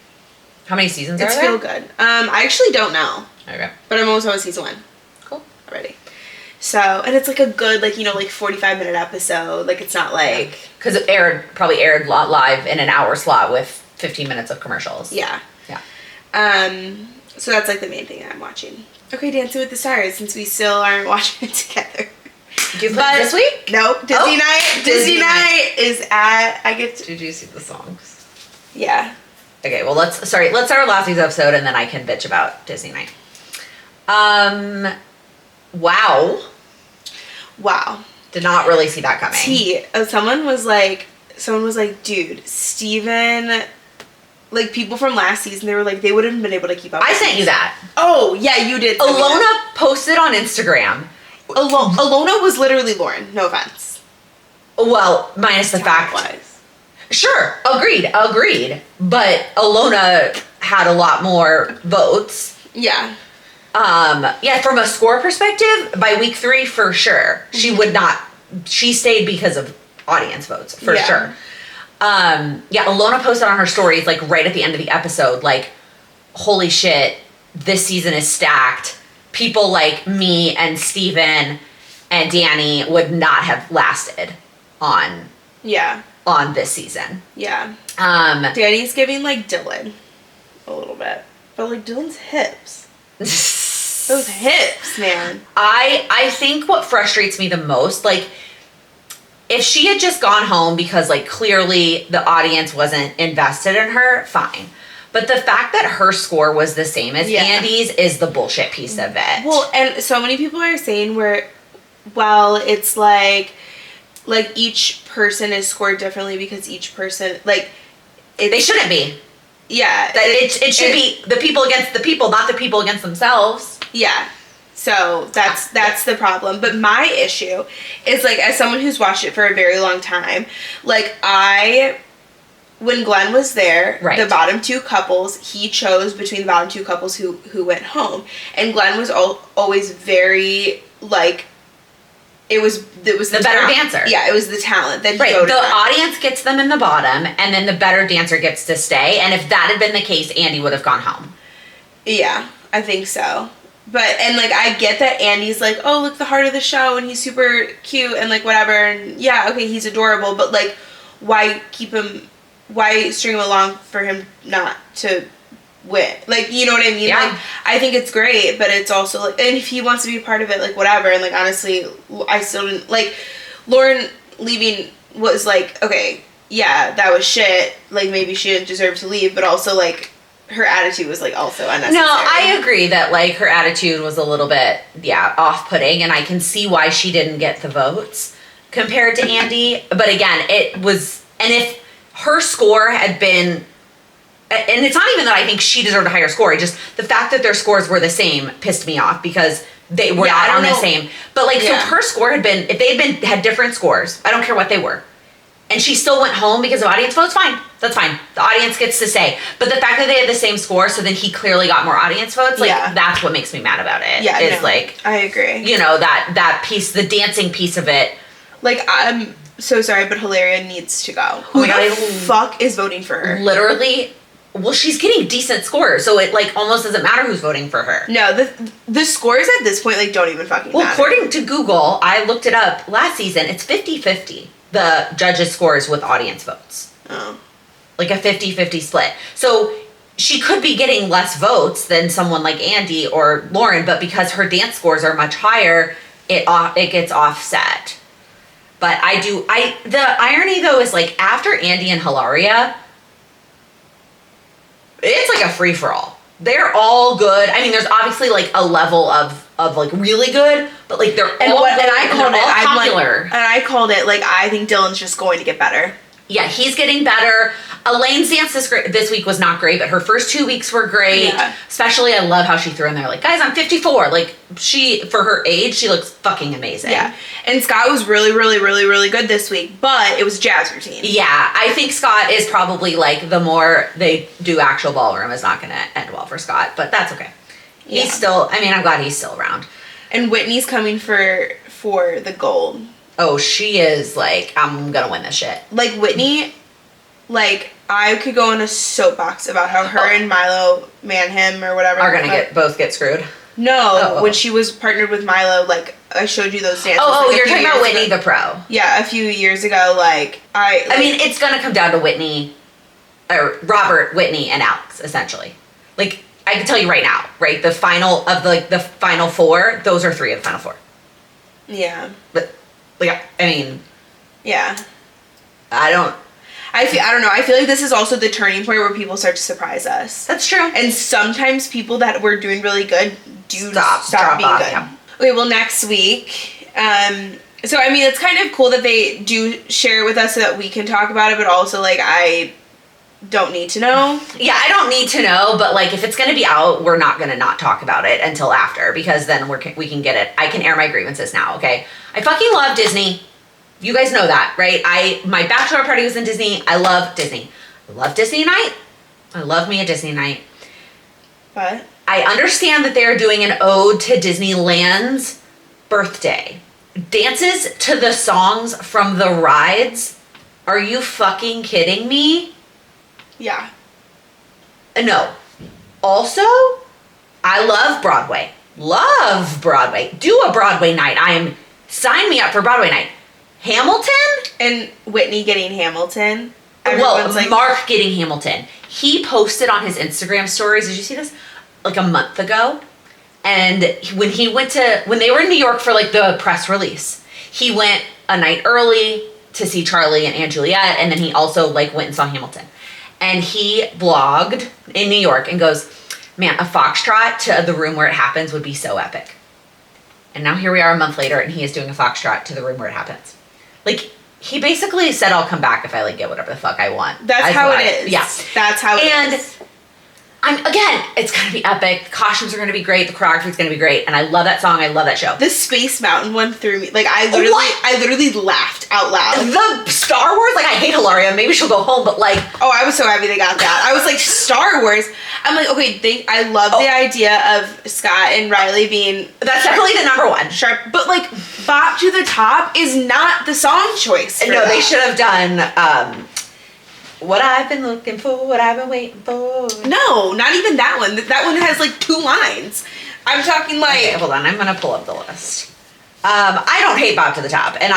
[SPEAKER 1] how many seasons are there?
[SPEAKER 2] It's feel good. I actually don't know.
[SPEAKER 1] Okay.
[SPEAKER 2] But I'm almost on season 1.
[SPEAKER 1] Cool.
[SPEAKER 2] Already. So, and it's like a good, like, you know, like 45-minute episode. Like, it's not like...
[SPEAKER 1] Because it probably aired live in an hour slot with 15 minutes of commercials.
[SPEAKER 2] Yeah.
[SPEAKER 1] Yeah.
[SPEAKER 2] So that's like the main thing I'm watching. Okay, Dancing with the Stars, since we still aren't watching it together.
[SPEAKER 1] Do you play this week?
[SPEAKER 2] Nope. Disney night. Disney night is at...
[SPEAKER 1] Did you see the songs?
[SPEAKER 2] Yeah.
[SPEAKER 1] Okay, well, let's start last week's episode and then I can bitch about Disney night. Wow. Did not really see that coming.
[SPEAKER 2] Someone was like, dude, Steven, like, people from last season, they were like, they wouldn't have been able to keep up.
[SPEAKER 1] I sent you that.
[SPEAKER 2] Oh, yeah, you did.
[SPEAKER 1] Alona posted on Instagram.
[SPEAKER 2] Alona was literally Lauren, no offense.
[SPEAKER 1] Well, minus the fact. Sure, agreed. But Alona had a lot more votes.
[SPEAKER 2] Yeah.
[SPEAKER 1] From a score perspective, by week 3, for sure, she stayed because of audience votes, for sure. Alona posted on her stories, like, right at the end of the episode, like, holy shit, this season is stacked. People like me and Steven and Danny would not have lasted on this season.
[SPEAKER 2] Yeah. Danny's giving, like, Dylan a little bit. But, like, Dylan's hips. Those hips, man.
[SPEAKER 1] I think what frustrates me the most, like, if she had just gone home because, like, clearly the audience wasn't invested in her, fine. But the fact that her score was the same as Andy's is the bullshit piece of it.
[SPEAKER 2] Well, and so many people are saying it's like each person is scored differently because each person, like...
[SPEAKER 1] They shouldn't be.
[SPEAKER 2] Yeah.
[SPEAKER 1] It should be the people against the people, not the people against themselves.
[SPEAKER 2] Yeah. So that's the problem. But my issue is, like, as someone who's watched it for a very long time, like, when Glenn was there, the bottom 2 couples, he chose between the bottom 2 couples who went home. And Glenn was always very, like, it was the
[SPEAKER 1] better dancer.
[SPEAKER 2] Yeah, it was the talent that
[SPEAKER 1] the audience gets them in the bottom, and then the better dancer gets to stay. And if that had been the case, Andy would have gone home.
[SPEAKER 2] Yeah, I think so. But, and, like, I get that Andy's like, oh, look, the heart of the show, and he's super cute, and, like, whatever, and yeah, okay, he's adorable, but, like, why string him along for him not to win? Like, you know what I mean?
[SPEAKER 1] Yeah.
[SPEAKER 2] Like, I think it's great, but it's also, like, and if he wants to be a part of it, like, whatever, and, like, honestly, I still didn't, like, Lauren leaving was, like, okay, yeah, that was shit, like, maybe she didn't deserve to leave, but also, like, her attitude was, like, also unnecessary.
[SPEAKER 1] No, I agree that, like, her attitude was a little bit, off-putting, and I can see why she didn't get the votes compared to Andy. But again, it was, and if her score had been, and it's not even that I think she deserved a higher score, just the fact that their scores were the same pissed me off because they were not on the same. But, like, so her score had been, if they had different scores, I don't care what they were, and she still went home because of audience votes, fine. That's fine. The audience gets to say. But the fact that they had the same score, so then he clearly got more audience votes, like, that's what makes me mad about it.
[SPEAKER 2] Yeah,
[SPEAKER 1] is like,
[SPEAKER 2] I agree.
[SPEAKER 1] You know, that piece, the dancing piece of it.
[SPEAKER 2] Like, I'm so sorry, but Hilaria needs to go. Who the fuck is voting for her?
[SPEAKER 1] Literally, well, she's getting decent scores, so it, like, almost doesn't matter who's voting for her.
[SPEAKER 2] No, the scores at this point, like, don't even fucking matter.
[SPEAKER 1] According to Google, I looked it up last season, it's 50-50, the judges' scores with audience votes.
[SPEAKER 2] Oh.
[SPEAKER 1] Like a 50-50 split. So she could be getting less votes than someone like Andy or Lauren, but because her dance scores are much higher, it gets offset. But the irony though is, like, after Andy and Hilaria, it's like a free-for-all. They're all good. I mean, there's obviously like a level of like really good, but like they're all good, and I called it popular.
[SPEAKER 2] And I called it, like, I think Dylan's just going to get better.
[SPEAKER 1] Yeah, he's getting better. Elaine's dance this week was not great, but her first 2 weeks were great. Yeah. Especially, I love how she threw in there, like, guys, I'm 54. Like, she, for her age, she looks fucking amazing.
[SPEAKER 2] Yeah. And Scott was really, really, really, really good this week, but it was jazz routine.
[SPEAKER 1] Yeah, I think Scott is probably, like, the more they do actual ballroom is not going to end well for Scott, but that's okay. Yeah. He's still, I mean, I'm glad he's still around.
[SPEAKER 2] And Whitney's coming for the gold.
[SPEAKER 1] Oh, she is, like, I'm gonna win this shit.
[SPEAKER 2] Like, Whitney, like, I could go on a soapbox about how her and Milo Manham or whatever
[SPEAKER 1] are gonna both get screwed.
[SPEAKER 2] No, when she was partnered with Milo, like, I showed you those dances.
[SPEAKER 1] Like, you're talking about Whitney the pro.
[SPEAKER 2] Yeah, a few years ago, like, I
[SPEAKER 1] mean, it's gonna come down to Whitney, or Robert, Whitney, and Alex, essentially. Like, I can tell you right now, right? The final of the final four, those are three of the final four.
[SPEAKER 2] Yeah.
[SPEAKER 1] But, like, I mean,
[SPEAKER 2] yeah.
[SPEAKER 1] I don't
[SPEAKER 2] know. I feel like this is also the turning point where people start to surprise us.
[SPEAKER 1] That's true.
[SPEAKER 2] And sometimes people that were doing really good do stop being
[SPEAKER 1] off,
[SPEAKER 2] good.
[SPEAKER 1] Yeah.
[SPEAKER 2] Okay, well, next week, so, I mean, it's kind of cool that they do share it with us so that we can talk about it, but also, like, I don't need to know.
[SPEAKER 1] Yeah, I don't need to know, but, like, if it's going to be out, we're not going to not talk about it until after, because then we can get it. I can air my grievances now, okay? I fucking love Disney. You guys know that, right? My bachelor party was in Disney. I love Disney. I love Disney night. I love me a Disney night.
[SPEAKER 2] But
[SPEAKER 1] I understand that they're doing an ode to Disneyland's birthday. Dances to the songs from the rides. Are you fucking kidding me?
[SPEAKER 2] Yeah.
[SPEAKER 1] No. Also, I love Broadway. Love Broadway. Do a Broadway night. Sign me up for Broadway night. Hamilton?
[SPEAKER 2] And Whitney getting Hamilton.
[SPEAKER 1] Well, like, Mark getting Hamilton. He posted on his Instagram stories, did you see this? Like a month ago. And when they were in New York for, like, the press release, he went a night early to see Charlie and Juliet, and then he also, like, went and saw Hamilton. And he blogged in New York and goes, man, a foxtrot to the room where it happens would be so epic. And now here we are a month later, and he is doing a foxtrot to the room where it happens. Like, he basically said, I'll come back if I, like, get whatever the fuck I want.
[SPEAKER 2] That's how it is.
[SPEAKER 1] Yeah.
[SPEAKER 2] That's how it is.
[SPEAKER 1] Again, it's going to be epic. The costumes are going to be great. The choreography is going to be great. And I love that song. I love that show.
[SPEAKER 2] The Space Mountain one threw me. Like, I literally laughed out loud.
[SPEAKER 1] The Star Wars, like, I hate Hilaria. Maybe she'll go home, but, like...
[SPEAKER 2] Oh, I was so happy they got that. I was like, Star Wars? I'm like, okay, I love the idea of Scott and Riley being...
[SPEAKER 1] That's definitely the number one.
[SPEAKER 2] Sharp. But, like, Bop to the Top is not the song choice.
[SPEAKER 1] No, they should have done... What I've been looking for, what I've been waiting for.
[SPEAKER 2] No, not even that one. That one has, like, 2 lines. I'm talking, like...
[SPEAKER 1] Okay, hold on. I'm going to pull up the list. I don't hate Bob to the Top. And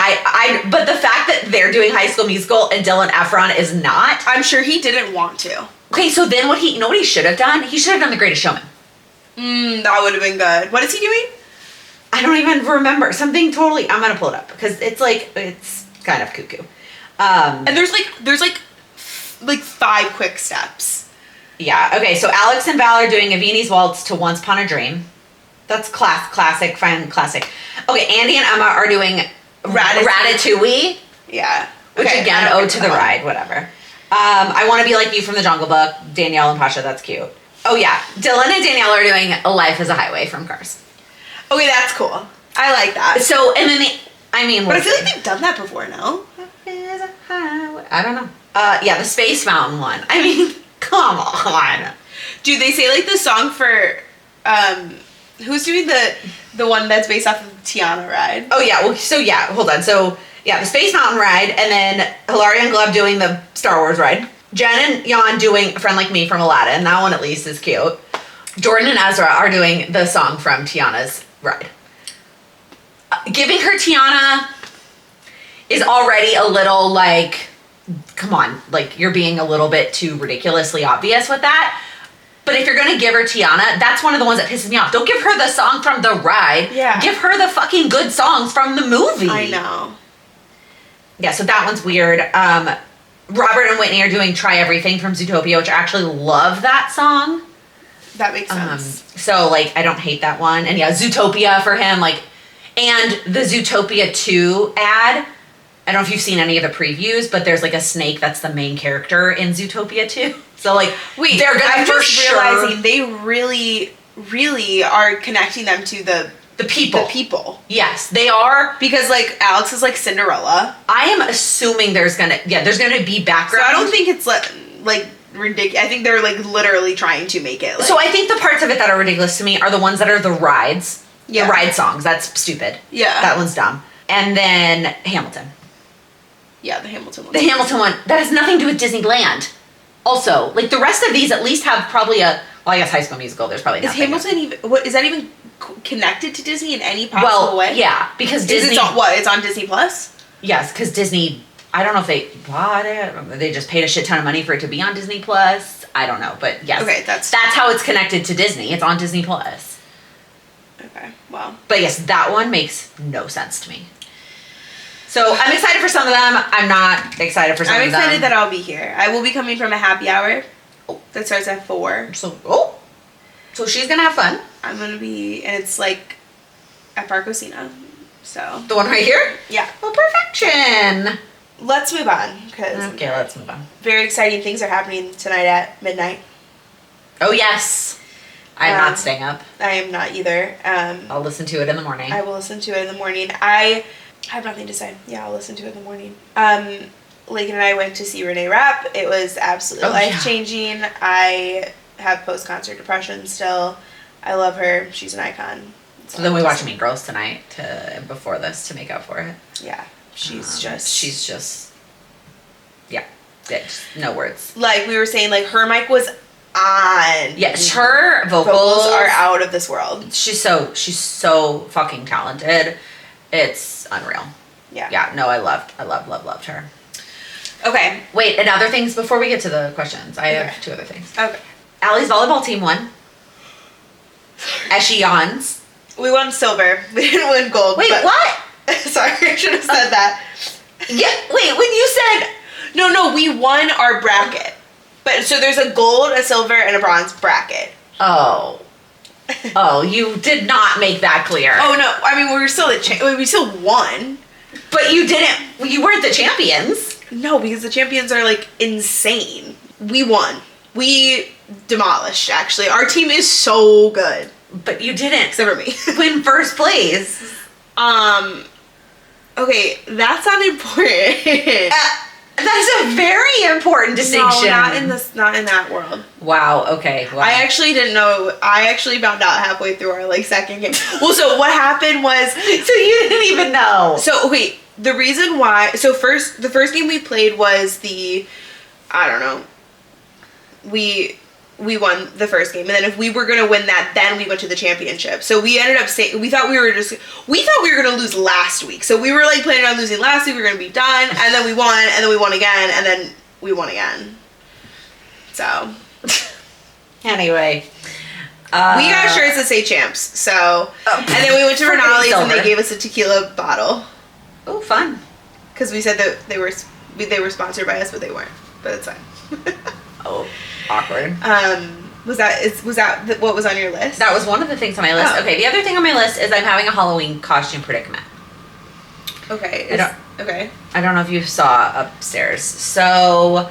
[SPEAKER 1] but the fact that they're doing High School Musical and Dylan Efron is not...
[SPEAKER 2] I'm sure he didn't want to.
[SPEAKER 1] Okay, so then what he should have done? He should have done The Greatest Showman.
[SPEAKER 2] That would have been good. What is he doing?
[SPEAKER 1] I don't even remember. Something totally... I'm going to pull it up because it's, like, it's kind of cuckoo.
[SPEAKER 2] And there's 5 quick steps.
[SPEAKER 1] Yeah. Okay. So Alex and Val are doing a Viennese waltz to Once Upon a Dream. That's classic. Okay. Andy and Emma are doing Ratatouille.
[SPEAKER 2] Yeah.
[SPEAKER 1] Which again, ode to the ride. Whatever. I Want to Be Like You from The Jungle Book. Danielle and Pasha. That's cute. Oh yeah. Dylan and Danielle are doing A Life Is a Highway from Cars.
[SPEAKER 2] Okay, that's cool. I like that.
[SPEAKER 1] So and then
[SPEAKER 2] but I feel like they've done that before. No.
[SPEAKER 1] I don't know. Yeah, the Space Mountain one. I mean, come on.
[SPEAKER 2] Dude, they say like the song for who's doing the one that's based off of the Tiana ride?
[SPEAKER 1] Oh yeah, well so yeah, hold on. So yeah, the Space Mountain ride, and then Hilaria and Gleb doing the Star Wars ride. Jen and Jan doing A Friend Like Me from Aladdin. That one at least is cute. Jordan and Ezra are doing the song from Tiana's ride. Giving her Tiana is already a little like, come on, like you're being a little bit too ridiculously obvious with that. But if you're gonna give her Tiana, that's one of the ones that pisses me off. Don't give her the song from the ride.
[SPEAKER 2] Yeah.
[SPEAKER 1] Give her the fucking good songs from the movie.
[SPEAKER 2] I know.
[SPEAKER 1] Yeah, so that one's weird. Robert and Whitney are doing Try Everything from Zootopia, which I actually love that song.
[SPEAKER 2] That makes sense.
[SPEAKER 1] So, like, I don't hate that one. And yeah, Zootopia for him, like, and the Zootopia 2 ad. I don't know if you've seen any of the previews, but there's like a snake that's the main character in Zootopia 2. So, like,
[SPEAKER 2] wait,
[SPEAKER 1] they're gonna
[SPEAKER 2] I'm
[SPEAKER 1] for
[SPEAKER 2] just
[SPEAKER 1] sure
[SPEAKER 2] realizing they really are connecting them to the
[SPEAKER 1] people.
[SPEAKER 2] The people.
[SPEAKER 1] Yes, they are.
[SPEAKER 2] Because, like, Alex is like Cinderella.
[SPEAKER 1] I am assuming there's gonna be background.
[SPEAKER 2] So I don't think it's like ridiculous. I think they're like literally trying to make it. Like,
[SPEAKER 1] so I think the parts of it that are ridiculous to me are the ones that are the rides.
[SPEAKER 2] Yeah.
[SPEAKER 1] The ride songs. That's stupid.
[SPEAKER 2] Yeah.
[SPEAKER 1] That one's dumb. And then Hamilton.
[SPEAKER 2] Yeah, the Hamilton one.
[SPEAKER 1] The Hamilton one. That has nothing to do with Disneyland. Also, like the rest of these at least have probably well, I guess High School Musical, there's probably
[SPEAKER 2] Is
[SPEAKER 1] nothing.
[SPEAKER 2] Hamilton even, what, is that even connected to Disney in any possible way?
[SPEAKER 1] Yeah, because Disney.
[SPEAKER 2] It's on Disney Plus?
[SPEAKER 1] Yes, because Disney, I don't know if they bought it, they just paid a shit ton of money for it to be on Disney Plus. I don't know, but yes.
[SPEAKER 2] Okay, that's
[SPEAKER 1] how it's connected to Disney. It's on Disney Plus.
[SPEAKER 2] Okay, wow.
[SPEAKER 1] But yes, that one makes no sense to me. So I'm excited for some of them. I'm not excited for some of them.
[SPEAKER 2] I'm excited that I'll be here. I will be coming from a happy hour that starts at 4.
[SPEAKER 1] So she's gonna have fun.
[SPEAKER 2] I'm gonna be, and it's like at Park Osina. So
[SPEAKER 1] the one right here.
[SPEAKER 2] Yeah.
[SPEAKER 1] Well, perfection.
[SPEAKER 2] Let's move on
[SPEAKER 1] Okay, let's move on.
[SPEAKER 2] Very exciting things are happening tonight at midnight.
[SPEAKER 1] Oh yes, I'm not staying up.
[SPEAKER 2] I am not either.
[SPEAKER 1] I'll listen to it in the morning.
[SPEAKER 2] I will listen to it in the morning. I have nothing to say. Yeah, I'll listen to it in the morning. Lakin and I went to see Renee Rapp. It was absolutely life-changing. Yeah. I have post-concert depression still. I love her. She's an icon.
[SPEAKER 1] So then we watched Mean Girls tonight before this to make up for it.
[SPEAKER 2] Yeah. She's just yeah. No words. Like we were saying, like her mic was on.
[SPEAKER 1] Yes, her vocals
[SPEAKER 2] are out of this world.
[SPEAKER 1] She's so fucking talented. It's unreal.
[SPEAKER 2] Yeah.
[SPEAKER 1] Yeah, no, I loved her.
[SPEAKER 2] Okay.
[SPEAKER 1] Wait, and other things before we get to the questions. I have 2 other things.
[SPEAKER 2] Okay.
[SPEAKER 1] Allie's volleyball team won. As she yawns.
[SPEAKER 2] We won silver. We didn't win gold.
[SPEAKER 1] Wait, what?
[SPEAKER 2] Sorry, I should have said that.
[SPEAKER 1] Yeah, wait, when you said...
[SPEAKER 2] No, we won our bracket. But so there's a gold, a silver, and a bronze bracket.
[SPEAKER 1] Oh. Oh, you did not make that clear.
[SPEAKER 2] Oh no, I mean we still won.
[SPEAKER 1] But you weren't the champions.
[SPEAKER 2] No, because the champions are like insane. We won. We demolished, actually. Our team is so good.
[SPEAKER 1] But you didn't.
[SPEAKER 2] Except for me.
[SPEAKER 1] Win first place.
[SPEAKER 2] Okay, that's not important.
[SPEAKER 1] That's a very important distinction.
[SPEAKER 2] No, not in that world.
[SPEAKER 1] Wow, okay. Wow.
[SPEAKER 2] I actually didn't know. I actually found out halfway through our second game. Well, so what happened was
[SPEAKER 1] so you didn't even know.
[SPEAKER 2] So wait, the reason why the first game we played was I don't know. We won the first game, and then if we were gonna win that, then we went to the championship. So we ended up we thought we were gonna lose last week. So we were like planning on losing last week. We were gonna be done, and then we won, and then we won again, and then we won again. So
[SPEAKER 1] anyway,
[SPEAKER 2] we got shirts that say champs. So and then we went to Renali's and they gave us a tequila bottle.
[SPEAKER 1] Oh, fun!
[SPEAKER 2] Because we said that they were sponsored by us, but they weren't. But it's fine.
[SPEAKER 1] Oh. Awkward.
[SPEAKER 2] Was that what was on your list?
[SPEAKER 1] That was one of the things on my list.
[SPEAKER 2] Oh.
[SPEAKER 1] Okay, the other thing on my list is I'm having a Halloween costume predicament.
[SPEAKER 2] Okay. Okay.
[SPEAKER 1] I don't know if you saw upstairs. So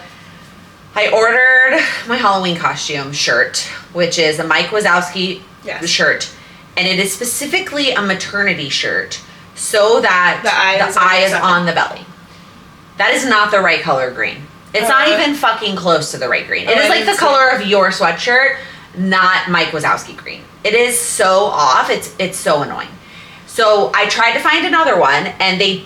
[SPEAKER 1] I ordered my Halloween costume shirt, which is a Mike Wazowski shirt, and it is specifically a maternity shirt so that the eye is on the belly. That is not the right color green. It's not even fucking close to the right green. It is like the color of your sweatshirt, not Mike Wazowski green. It is so off. It's so annoying. So I tried to find another one, and they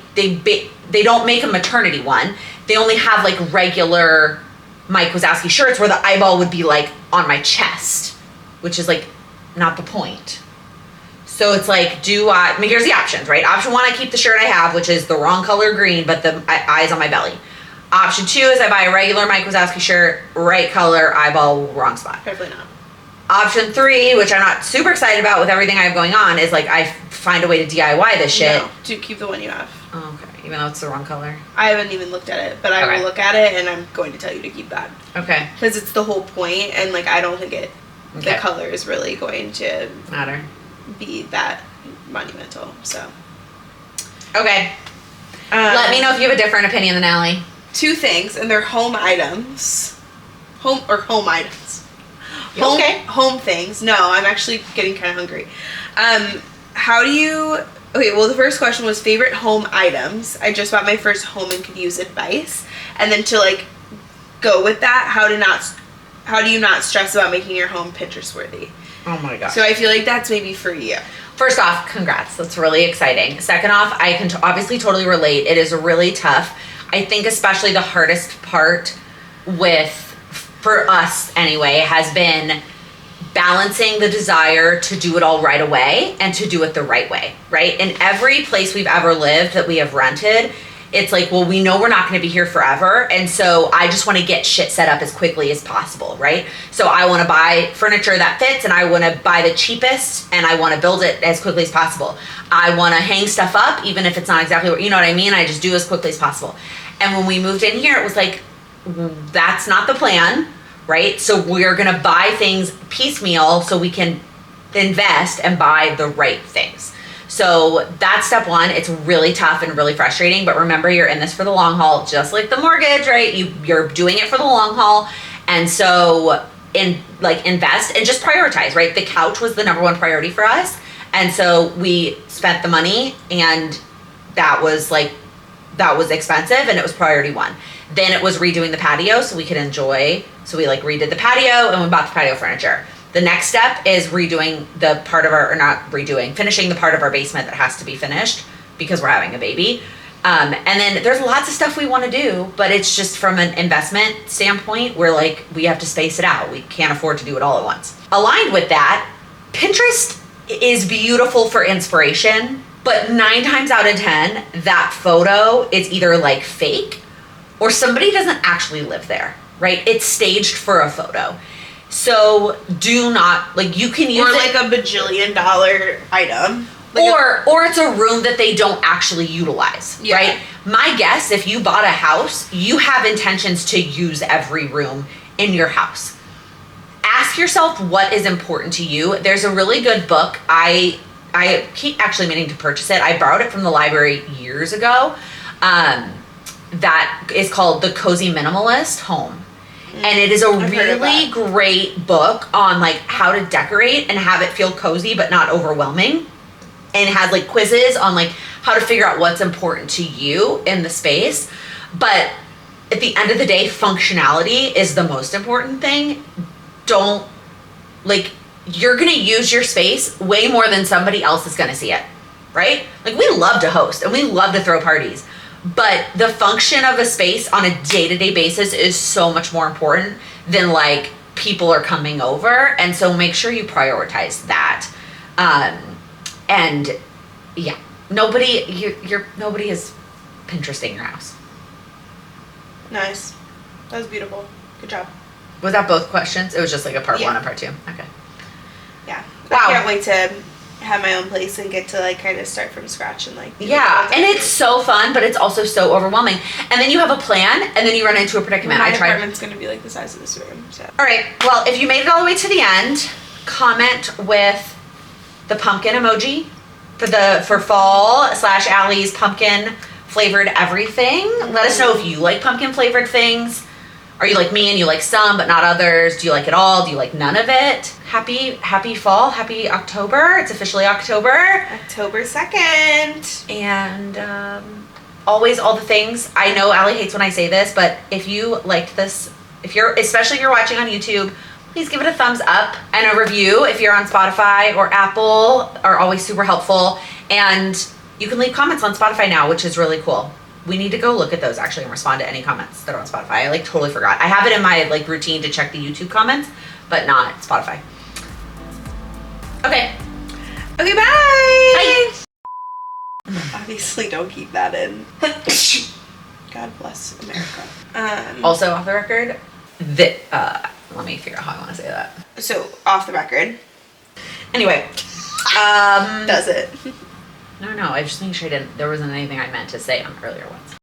[SPEAKER 1] don't make a maternity one. They only have like regular Mike Wazowski shirts where the eyeball would be like on my chest, which is like not the point. So it's like, here's the options, right? Option 1, I keep the shirt I have, which is the wrong color green, but the eyes on my belly. Option 2 is I buy a regular Mike Wazowski shirt, right color, eyeball, wrong spot.
[SPEAKER 2] Probably not.
[SPEAKER 1] Option 3, which I'm not super excited about with everything I have going on, is like I find a way to DIY this shit.
[SPEAKER 2] No, to keep the one you have.
[SPEAKER 1] Oh, okay. Even though it's the wrong color.
[SPEAKER 2] I haven't even looked at it, but I will look at it, and I'm going to tell you to keep that.
[SPEAKER 1] Okay.
[SPEAKER 2] Because it's the whole point, and like I don't think the color is really going to
[SPEAKER 1] matter.
[SPEAKER 2] Be that monumental. So.
[SPEAKER 1] Okay. Let me know if you have a different opinion than Allie.
[SPEAKER 2] 2 things, and they're home items. Home items. Home things. No, I'm actually getting kind of hungry. Okay, well, the first question was favorite home items. I just bought my first home and could use advice. And then to like go with that, how do you not stress about making your home Pinterest worthy?
[SPEAKER 1] Oh my gosh.
[SPEAKER 2] So I feel like that's maybe for you.
[SPEAKER 1] First off, congrats. That's really exciting. Second off, I can obviously totally relate. It is really tough. I think especially the hardest part for us anyway, has been balancing the desire to do it all right away and to do it the right way, right? In every place we've ever lived that we have rented, it's like, well, we know we're not going to be here forever. And so I just want to get shit set up as quickly as possible, right? So I want to buy furniture that fits, and I want to buy the cheapest, and I want to build it as quickly as possible. I want to hang stuff up, even if it's not exactly what, you know what I mean? I just do as quickly as possible. And when we moved in here, it was like, that's not the plan, right? So we're going to buy things piecemeal so we can invest and buy the right things. So that's step 1. It's really tough and really frustrating, but remember, you're in this for the long haul, just like the mortgage, right? You're doing it for the long haul. And so invest and just prioritize, right? The couch was the number 1 priority for us. And so we spent the money, and that was expensive, and it was priority 1. Then it was redoing the patio so we could enjoy. So we redid the patio, and we bought the patio furniture. The next step is finishing the part of our basement that has to be finished because we're having a baby. And then there's lots of stuff we want to do, but it's just from an investment standpoint, we have to space it out. We can't afford to do it all at once. Aligned with that, Pinterest is beautiful for inspiration, but 9 times out of 10, that photo is either fake or somebody doesn't actually live there, right? It's staged for a photo. So do not, you can use it.
[SPEAKER 2] Or a bajillion-dollar item.
[SPEAKER 1] Or it's a room that they don't actually utilize, right? My guess, if you bought a house, you have intentions to use every room in your house. Ask yourself what is important to you. There's a really good book. I keep actually meaning to purchase it. I borrowed it from the library years ago. That is called The Cozy Minimalist Home. And it is a really great book on how to decorate and have it feel cozy but not overwhelming. And it has quizzes on how to figure out what's important to you in the space. But at the end of the day, functionality is the most important thing. You're going to use your space way more than somebody else is going to see it, right? We love to host and we love to throw parties. But the function of a space on a day-to-day basis is so much more important than people are coming over. And so make sure you prioritize that. And yeah, nobody is Pinteresting your house.
[SPEAKER 2] Nice. That was beautiful. Good job.
[SPEAKER 1] Was that both questions? It was just a part 1 and part 2. Okay.
[SPEAKER 2] Yeah.
[SPEAKER 1] Wow.
[SPEAKER 2] I can't wait to have my own place and get to kind of start from scratch and
[SPEAKER 1] yeah, and it's so fun, but it's also so overwhelming. And then you have a plan, and then you run into a predicament.
[SPEAKER 2] My apartment's going to be the size of this room. So.
[SPEAKER 1] All right. Well, if you made it all the way to the end, comment with the pumpkin emoji for fall / Allie's pumpkin flavored everything. Mm-hmm. Let us know if you like pumpkin flavored things. Are you like me and you like some but not others? Do you like it all? Do you like none of it? Happy fall. Happy October. It's officially October.
[SPEAKER 2] October 2nd.
[SPEAKER 1] And always all the things. I know Allie hates when I say this, but if you liked this, especially if you're watching on YouTube, please give it a thumbs up and a review. If you're on Spotify or Apple, are always super helpful. And you can leave comments on Spotify now, which is really cool. We need to go look at those actually and respond to any comments that are on Spotify. I like totally forgot. I have it in my like routine to check the YouTube comments, but not Spotify. Okay.
[SPEAKER 2] Okay, bye.
[SPEAKER 1] Bye.
[SPEAKER 2] Obviously, don't keep that in. God bless America.
[SPEAKER 1] Also off the record, let me figure out how I want to say that.
[SPEAKER 2] So off the record.
[SPEAKER 1] Anyway,
[SPEAKER 2] Does it?
[SPEAKER 1] No, I just make sure there wasn't anything I meant to say on the earlier ones.